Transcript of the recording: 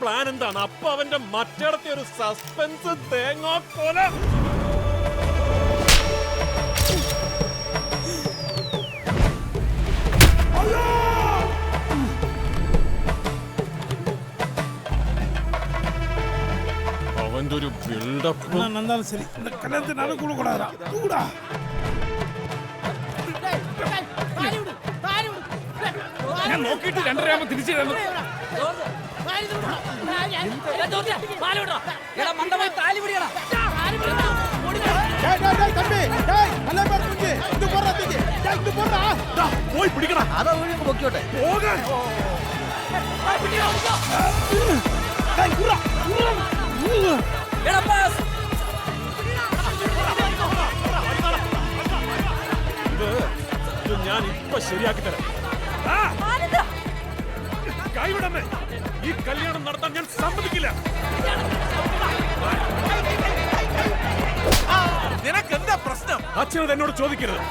Plan എന്താണ്? അപ്പൊ അവന്റെ മറ്റേടത്തെ ഒരു സസ്പെൻസ് തേങ്ങാക്കോല. അവന്റെ ഒരു ബിൽഡപ്പ്. சரி இந்த கல்யாணத்தினால கூட கூடாதா கூடா ഞാൻ നോക്കിയിട്ട് 2:30 തിരിച്ചു തന്നു. പോയി പിടിക്കണ. അതാ പൊക്കിയോട്ടെ. ഇത് ഞാൻ ഇപ്പൊ ശരിയാക്കി തരാം. കൈവിടമേ, ഈ കല്യാണം നടത്താൻ ഞാൻ സമ്മതിക്കില്ല. നിനക്ക് എന്താ പ്രശ്നം? അച്ഛനത് എന്നോട് ചോദിക്കരുത്.